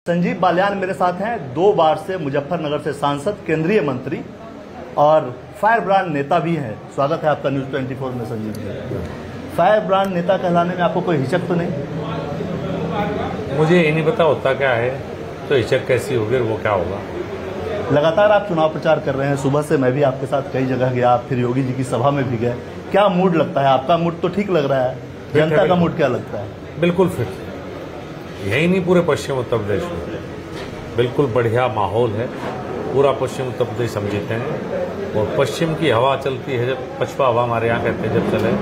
संजीव बालियान मेरे साथ हैं, 2 बार से मुजफ्फरनगर से सांसद, केंद्रीय मंत्री और फायर ब्रांड नेता भी हैं। स्वागत है आपका न्यूज़ 24 में संजीव जी। फायर ब्रांड नेता कहलाने में आपको कोई हिचक तो नहीं? मुझे ये नहीं पता होता क्या है, तो हिचक कैसी होगी और वो क्या होगा। लगातार आप चुनाव प्रचार कर रहे हैं, सुबह से मैं भी आपके साथ कई जगह गया, फिर योगी जी की सभा में भी गए। क्या मूड लगता है? आपका मूड तो ठीक लग रहा है, जनता का मूड क्या लगता है? बिल्कुल फिट, यही नहीं पूरे पश्चिम उत्तर प्रदेश में बिल्कुल बढ़िया माहौल है। पूरा पश्चिम उत्तर प्रदेश हम जीते हैं और पश्चिम की हवा चलती है, जब पछुआ हवा हमारे यहाँ कहते हैं जब चले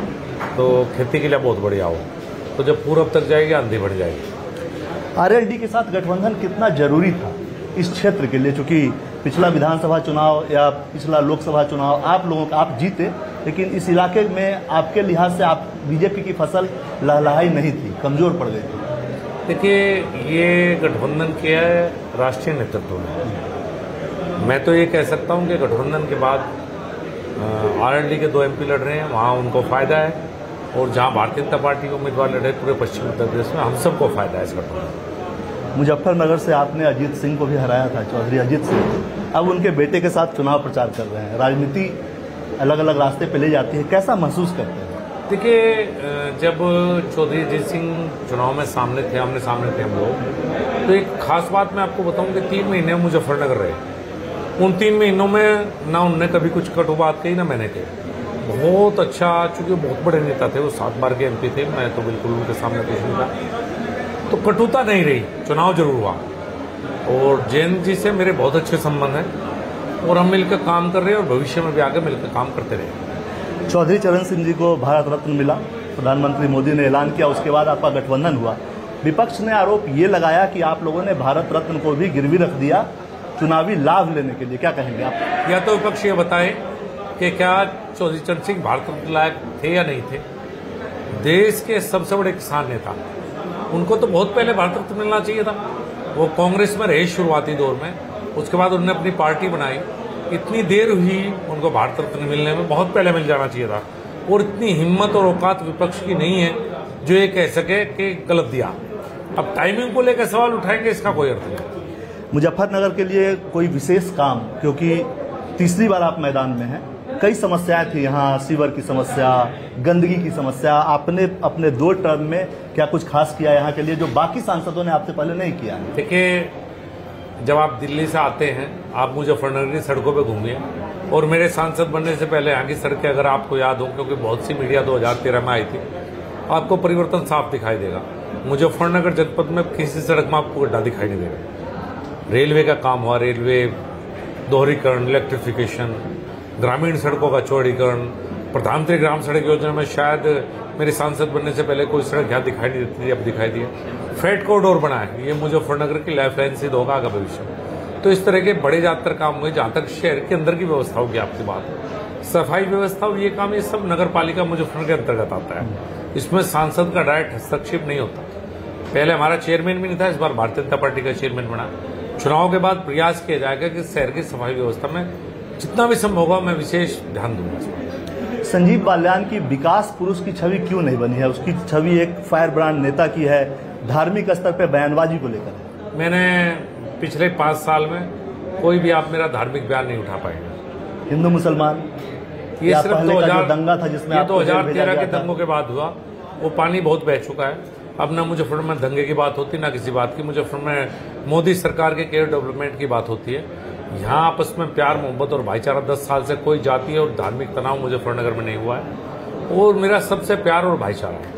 तो खेती के लिए बहुत बढ़िया हो, तो जब पूरब तक जाएगी आंधी बढ़ जाएगी। आरएलडी के साथ गठबंधन कितना जरूरी था इस क्षेत्र के लिए? चूंकि पिछला विधानसभा चुनाव या पिछला लोकसभा चुनाव आप जीते, लेकिन इस इलाके में आपके लिहाज से आप बीजेपी की फसल लहलहाई नहीं थी, कमजोर पड़ गई थी। देखिए, ये गठबंधन किया है राष्ट्रीय नेतृत्व ने। मैं तो ये कह सकता हूँ कि गठबंधन के बाद आरएलडी के 2 एमपी लड़ रहे हैं, वहाँ उनको फायदा है, और जहाँ भारतीय जनता पार्टी के उम्मीदवार लड़ रहे पूरे पश्चिम उत्तर प्रदेश में हम सबको फायदा है इस गठबंधन। मुजफ्फरनगर से आपने अजीत सिंह को भी हराया था, चौधरी अजीत सिंह। अब उनके बेटे के साथ चुनाव प्रचार कर रहे हैं। राजनीति अलग अलग रास्ते पे ले जाती है, कैसा महसूस करते हैं? देखिए, जब चौधरी अजीत सिंह चुनाव में सामने थे, आमने सामने थे हम लोग, तो एक खास बात मैं आपको बताऊं कि 3 महीने मुजफ्फरनगर रहे। उन 3 महीनों में ना उनने कभी कुछ कटु बात कही ना मैंने कही। बहुत अच्छा, चूंकि बहुत बड़े नेता थे, वो 7 बार के एमपी थे, मैं तो बिल्कुल उनके सामने कुछ नहीं था, तो कटुता नहीं रही। चुनाव जरूर हुआ और जैन जी से मेरे बहुत अच्छे संबंध हैं और हम मिलकर काम कर रहे हैं और भविष्य में भी आगे मिलकर काम करते रहे। चौधरी चरण सिंह जी को भारत रत्न मिला, प्रधानमंत्री मोदी ने ऐलान किया, उसके बाद आपका गठबंधन हुआ। विपक्ष ने आरोप ये लगाया कि आप लोगों ने भारत रत्न को भी गिरवी रख दिया चुनावी लाभ लेने के लिए। क्या कहेंगे आप? या तो विपक्ष ये बताए कि क्या चौधरी चरण सिंह भारत रत्न लायक थे या नहीं थे। देश के सबसे बड़े किसान नेता, उनको तो बहुत पहले भारत रत्न मिलना चाहिए था। वो कांग्रेस में रहे शुरुआती दौर में, उसके बाद उन्होंने अपनी पार्टी बनाई, इतनी देर हुई उनको भारत रत्न मिलने में, बहुत पहले मिल जाना चाहिए था। और इतनी हिम्मत और औकात विपक्ष की नहीं है जो ये कह सके कि गलत दिया। अब टाइमिंग को लेकर सवाल उठाएंगे, इसका कोई अर्थ नहीं। मुजफ्फरनगर के लिए कोई विशेष काम, क्योंकि तीसरी बार आप मैदान में हैं, कई समस्याएं थी यहाँ, सीवर की समस्या, गंदगी की समस्या। आपने अपने 2 टर्म में क्या कुछ खास किया यहाँ के लिए जो बाकी सांसदों ने आपसे पहले नहीं किया? देखिए, जब आप दिल्ली से आते हैं, आप मुजफ्फरनगर की सड़कों पे घूमिए, और मेरे सांसद बनने से पहले यहाँ की सड़कें अगर आपको याद हो, क्योंकि बहुत सी मीडिया 2013 में आई थी, आपको परिवर्तन साफ दिखाई देगा। मुजफ्फरनगर जनपद में किसी सड़क में आपको गड्ढा दिखाई नहीं देगा। रेलवे का काम हुआ, रेलवे दोहरीकरण, इलेक्ट्रिफिकेशन, ग्रामीण सड़कों का चौड़ीकरण, प्रधानमंत्री ग्राम सड़क योजना में शायद मेरे सांसद बनने से पहले कोई सड़क यहाँ दिखाई नहीं देती थी, अब दिखाई दी है। फ्रेट कॉरिडोर बना है, ये मुजफ्फरनगर की लाइफ लाइन सिद्ध होगा आगे भविष्य में। तो इस तरह के बड़े ज्यादातर काम हुए। जहां तक शहर के अंदर की व्यवस्था होगी आपकी बात, सफाई व्यवस्था और ये काम, ये सब नगर पालिका मुजफ्फरनगर के अंतर्गत आता है। इसमें सांसद का डायरेक्ट हस्तक्षेप नहीं होता। पहले हमारा चेयरमैन भी नहीं था, इस बार भारतीय जनता पार्टी का चेयरमैन बना। चुनाव के बाद प्रयास किया जाएगा कि शहर की सफाई व्यवस्था में जितना भी संभव होगा मैं विशेष ध्यान दूंगा। संजीव बालियान की विकास पुरुष की छवि क्यों नहीं बनी है? उसकी छवि एक फायर ब्रांड नेता की है, धार्मिक स्तर पे बयानबाजी को लेकर। मैंने पिछले 5 साल में कोई भी आप मेरा धार्मिक बयान नहीं उठा पाएंगे। हिंदू मुसलमान, ये सिर्फ 2000 दंगा था जिसमें 2013 के दंगों के बाद हुआ, वो पानी बहुत बह चुका है। अब ना मुजफ्फरनगर में दंगे की बात होती, ना किसी बात की। मुजफ्फरनगर में मोदी सरकार के केयर डेवलपमेंट की बात होती है। यहाँ आपस में प्यार, मोहब्बत और भाईचारा 10 साल से कोई जातीय और धार्मिक तनाव मुजफ्फरनगर में नहीं हुआ है, और मेरा सबसे प्यार और भाईचारा है।